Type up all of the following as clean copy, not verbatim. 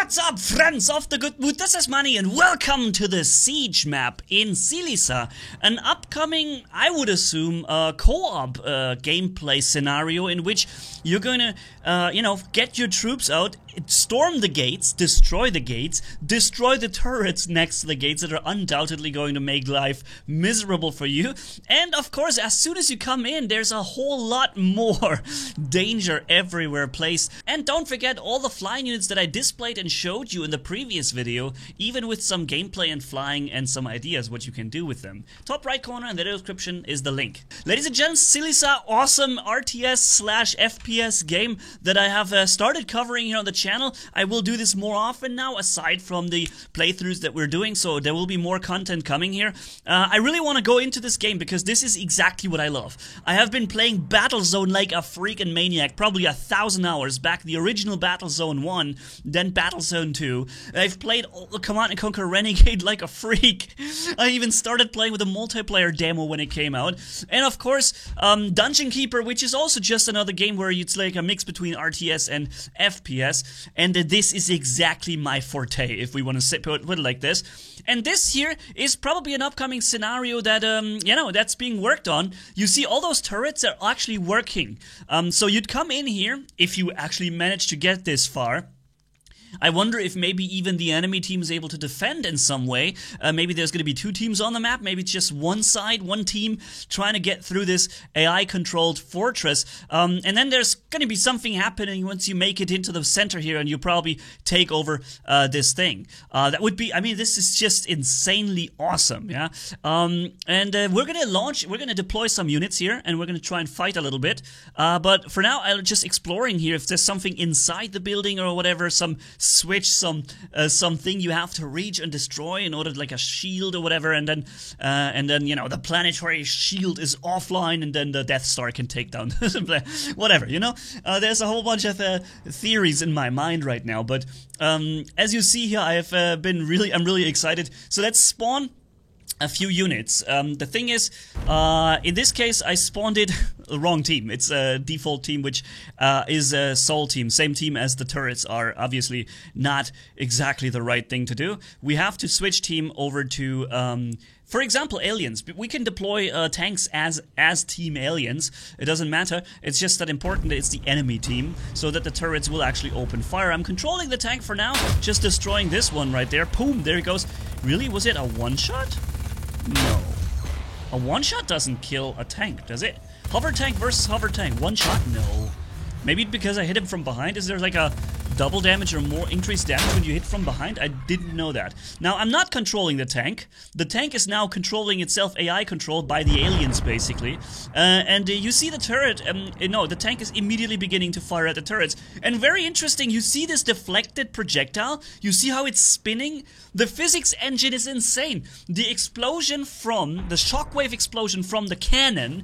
What's up, friends of the good mood? This is Manny, and welcome to the Siege map in Silica, an upcoming, I would assume, co-op gameplay scenario in which you're gonna, get your troops out, storm the gates, destroy the turrets next to the gates that are undoubtedly going to make life miserable for you, and of course, as soon as you come in, there's a whole lot more danger everywhere placed. And don't forget all the flying units that I displayed and showed you in the previous video, even with some gameplay and flying and some ideas what you can do with them. Top right corner in the description is the link. Ladies and gents, Silica, awesome RTS/FPS game that I have started covering here on the channel. I will do this more often now, aside from the playthroughs that we're doing, so there will be more content coming here. I really want to go into this game because this is exactly what I love. I have been playing Battlezone like a freaking maniac, probably 1,000 hours back, the original Battlezone 1, then Battlezone 2. I've played Command & Conquer Renegade like a freak. I even started playing with a multiplayer demo when it came out. And of course, Dungeon Keeper, which is also just another game where it's like a mix between RTS and FPS. And this is exactly my forte, if we want to put it like this. And this here is probably an upcoming scenario that, that's being worked on. You see all those turrets are actually working. So you'd come in here, if you actually manage to get this far. I wonder if maybe even the enemy team is able to defend in some way. Maybe there's going to be two teams on the map. Maybe it's just one side, one team trying to get through this AI-controlled fortress. And then there's going to be something happening once you make it into the center here and you probably take over this thing. That would be, I mean, this is just insanely awesome, yeah? We're going to deploy some units here and we're going to try and fight a little bit. But for now, I'm just exploring here if there's something inside the building or whatever, some switch, something you have to reach and destroy in order, like a shield or whatever, and then the planetary shield is offline, and then the Death Star can take down whatever, there's a whole bunch of theories in my mind right now, but as you see here, I'm really excited. So let's spawn a few units. The thing is, in this case, I spawned it the wrong team. It's a default team, which is a Sol team. Same team as the turrets are. Obviously not exactly the right thing to do. We have to switch team over to, for example, aliens. We can deploy tanks as team aliens. It doesn't matter. It's just that important that it's the enemy team, so that the turrets will actually open fire. I'm controlling the tank for now, just destroying this one right there. Boom, there it goes. Really? Was it a one-shot? No. A one-shot doesn't kill a tank, does it? Hover tank versus hover tank. One shot? No. Maybe because I hit him from behind? Is there like a double damage or more increased damage when you hit from behind? I didn't know that. Now, I'm not controlling the tank. The tank is now controlling itself, AI controlled by the aliens, basically. You see the turret, the tank is immediately beginning to fire at the turrets. And very interesting, you see this deflected projectile? You see how it's spinning? The physics engine is insane. The explosion from, the shockwave explosion from the cannon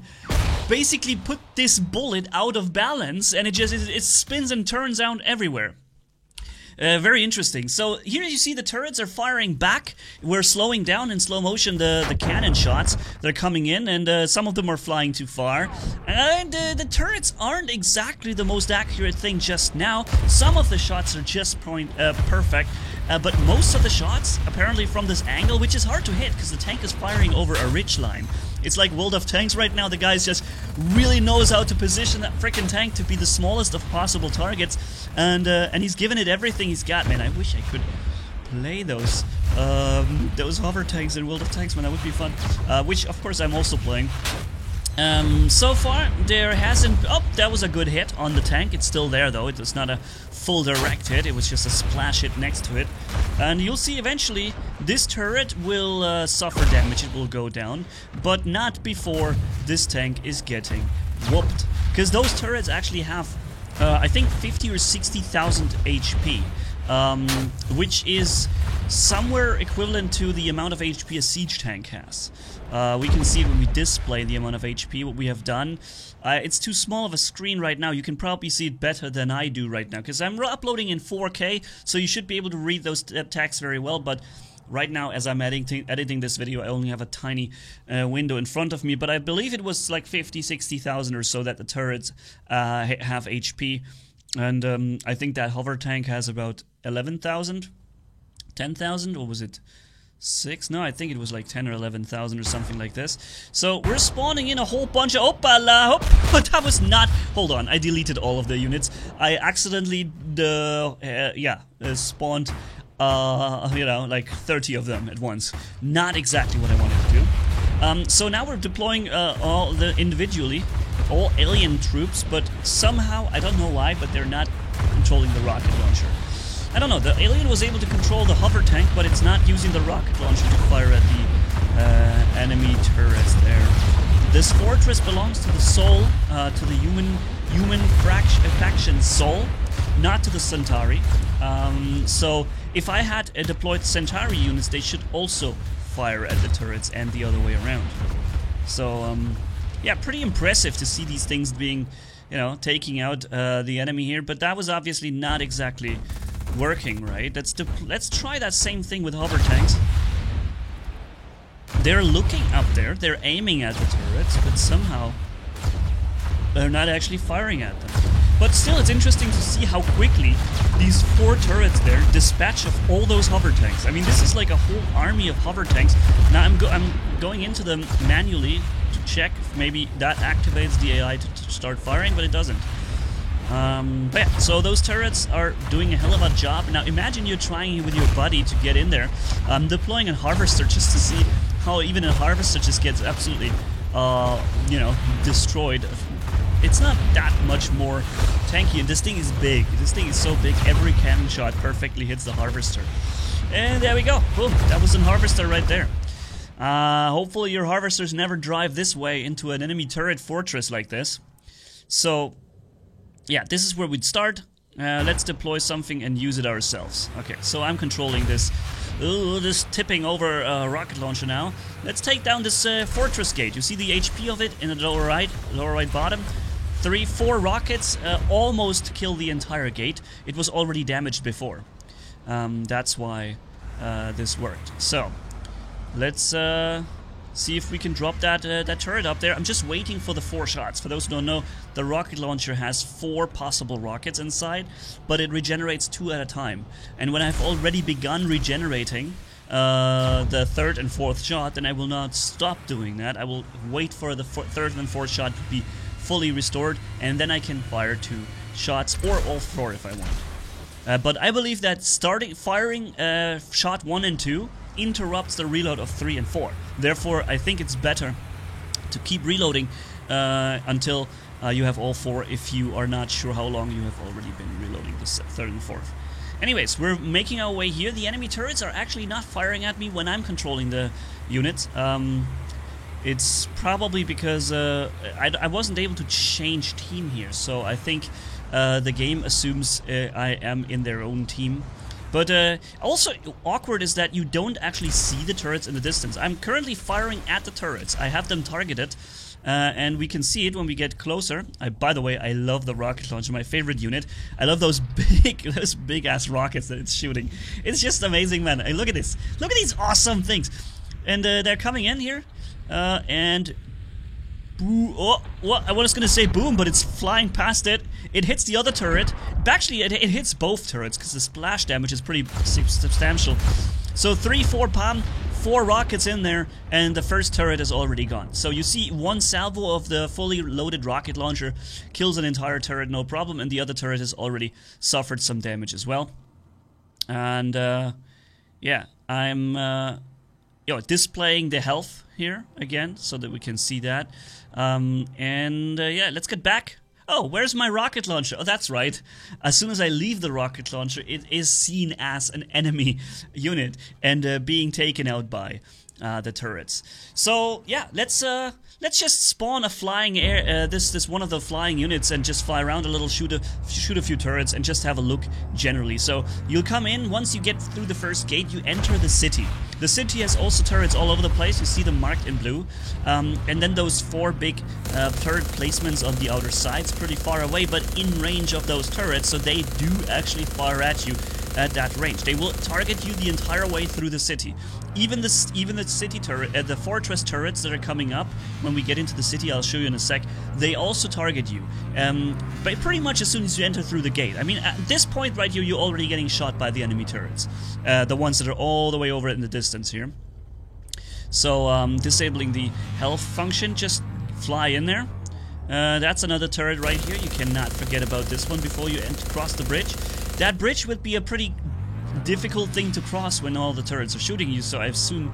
basically put this bullet out of balance, and it spins and turns out everywhere. Very interesting. So here you see the turrets are firing back. We're slowing down in slow motion the cannon shots. They're coming in, and some of them are flying too far. And the turrets aren't exactly the most accurate thing just now. Some of the shots are just perfect. But most of the shots, apparently from this angle, which is hard to hit because the tank is firing over a ridge line. It's like World of Tanks right now. The guy just really knows how to position that frickin' tank to be the smallest of possible targets, and he's given it everything he's got. Man, I wish I could play those hover tanks in World of Tanks, man. That would be fun. Which, of course, I'm also playing. So far, there hasn't... Oh, that was a good hit on the tank. It's still there, though. It was not a full direct hit. It was just a splash hit next to it. And you'll see eventually this turret will suffer damage. It will go down. But not before this tank is getting whooped. Because those turrets actually have, I think, 50 or 60,000 HP. Which is somewhere equivalent to the amount of HP a siege tank has. We can see when we display the amount of HP, what we have done. It's too small of a screen right now. You can probably see it better than I do right now, because I'm uploading in 4K, so you should be able to read those text very well, but right now, as I'm editing this video, I only have a tiny window in front of me, but I believe it was like 50, 60,000 or so that the turrets have HP. And I think that hover tank has about 11,000, 10,000, or was it 6? No, I think it was like 10 or 11,000 or something like this. So we're spawning in a whole bunch of opala. But that was not. Hold on, I deleted all of the units. I accidentally spawned you know, like 30 of them at once. Not exactly what I wanted to do. So now we're deploying all individually, all alien troops, but somehow, I don't know why, but they're not controlling the rocket launcher. I don't know, the alien was able to control the hover tank, but it's not using the rocket launcher to fire at the enemy turrets there. This fortress belongs to the Sol, to the human faction Sol, not to the Centauri. So if I had deployed Centauri units, they should also fire at the turrets and the other way around. So yeah, pretty impressive to see these things being, you know, taking out the enemy here, but that was obviously not exactly working, right? Let's try that same thing with hover tanks. They're looking up there, they're aiming at the turrets, but somehow they're not actually firing at them. But still, it's interesting to see how quickly these 4 turrets there dispatch of all those hover tanks. I mean, this is like a whole army of hover tanks. Now I'm going into them manually to check if maybe that activates the AI to start firing, but it doesn't. But yeah, so those turrets are doing a hell of a job. Now imagine you're trying with your buddy to get in there. I'm deploying a harvester just to see how even a harvester just gets absolutely, you know, destroyed. It's not that much more tanky, and this thing is big. This thing is so big, every cannon shot perfectly hits the harvester. And there we go. Boom, that was a harvester right there. Hopefully your harvesters never drive this way into an enemy turret fortress like this. So yeah, this is where we'd start. Let's deploy something and use it ourselves. Okay, so I'm controlling this. Ooh, this tipping over rocket launcher now. Let's take down this fortress gate. You see the HP of it in the lower right bottom. 4 rockets almost kill the entire gate. It was already damaged before. That's why this worked. So let's see if we can drop that turret up there. I'm just waiting for the 4 shots. For those who don't know, the rocket launcher has 4 possible rockets inside, but it regenerates 2 at a time. And when I've already begun regenerating the 3rd and 4th shot, then I will not stop doing that. I will wait for the 3rd and 4th shot to be fully restored, and then I can fire 2 shots, or all 4 if I want. But I believe that firing shot 1 and 2 interrupts the reload of 3 and 4. Therefore, I think it's better to keep reloading until you have all 4, if you are not sure how long you have already been reloading this 3rd and 4th. Anyways, we're making our way here. The enemy turrets are actually not firing at me when I'm controlling the units. It's probably because I wasn't able to change team here, so I think the game assumes I am in their own team. But also awkward is that you don't actually see the turrets in the distance. I'm currently firing at the turrets. I have them targeted, and we can see it when we get closer. By the way, I love the rocket launcher, my favorite unit. I love those big ass rockets that it's shooting. It's just amazing, man. Hey, look at this. Look at these awesome things. And they're coming in here, and oh, well, I was gonna say boom, but it's flying past it. It hits the other turret. Actually, it hits both turrets because the splash damage is pretty substantial. So 3-4 palm, 4 rockets in there, and the first turret is already gone. So you see 1 salvo of the fully loaded rocket launcher kills an entire turret, no problem, and the other turret has already suffered some damage as well. And yeah, I'm displaying the health here again so that we can see that. Yeah, let's get back. Oh, where's my rocket launcher? Oh, that's right. As soon as I leave the rocket launcher, it is seen as an enemy unit and being taken out by the turrets. So yeah, let's just spawn a flying this one of the flying units and just fly around a little, shoot a few turrets, and just have a look generally. So you'll come in once you get through the first gate. You enter the city. The city has also turrets all over the place. You see them marked in blue, and then those 4 big turret placements on the outer sides, pretty far away, but in range of those turrets, so they do actually fire at you at that range. They will target you the entire way through the city. Even the city turret, the fortress turrets that are coming up when we get into the city, I'll show you in a sec, they also target you. But pretty much as soon as you enter through the gate. I mean, at this point right here, you're already getting shot by the enemy turrets. The ones that are all the way over in the distance here. So, disabling the health function, just fly in there. That's another turret right here. You cannot forget about this one before you cross the bridge. That bridge would be a pretty difficult thing to cross when all the turrets are shooting you, so I assume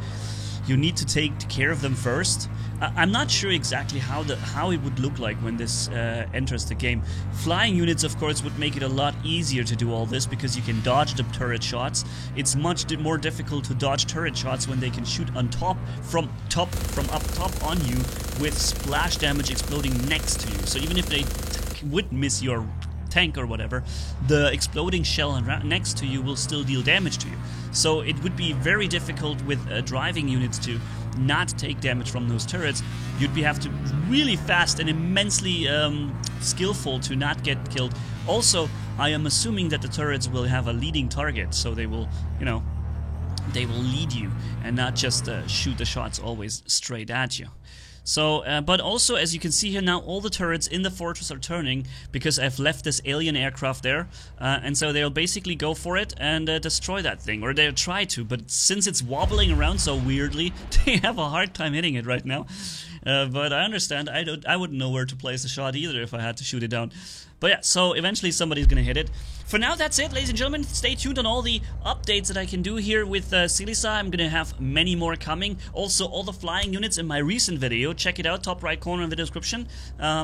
you need to take care of them first. I'm not sure exactly how it would look like when this enters the game. Flying units, of course, would make it a lot easier to do all this because you can dodge the turret shots. It's much more difficult to dodge turret shots when they can shoot on top, from up top on you with splash damage exploding next to you. So even if they would miss your tank or whatever, the exploding shell next to you will still deal damage to you. So it would be very difficult with driving units to not take damage from those turrets. You'd have to really fast and immensely skillful to not get killed. Also, I am assuming that the turrets will have a leading target, so they will, you know, they will lead you and not just shoot the shots always straight at you. So, but also, as you can see here now, all the turrets in the fortress are turning because I've left this alien aircraft there, and so they'll basically go for it and destroy that thing, or they'll try to, but since it's wobbling around so weirdly, they have a hard time hitting it right now. But I understand, I wouldn't know where to place a shot either if I had to shoot it down. But yeah, so eventually somebody's gonna hit it. For now, that's it, ladies and gentlemen. Stay tuned on all the updates that I can do here with Silesia. I'm gonna have many more coming. Also, all the flying units in my recent video. Check it out, top right corner in the description.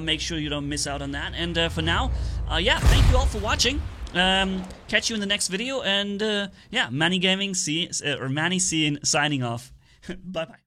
Make sure you don't miss out on that. And for now, yeah, thank you all for watching. Catch you in the next video. And yeah, Manny Gaming, Manny signing off. Bye-bye.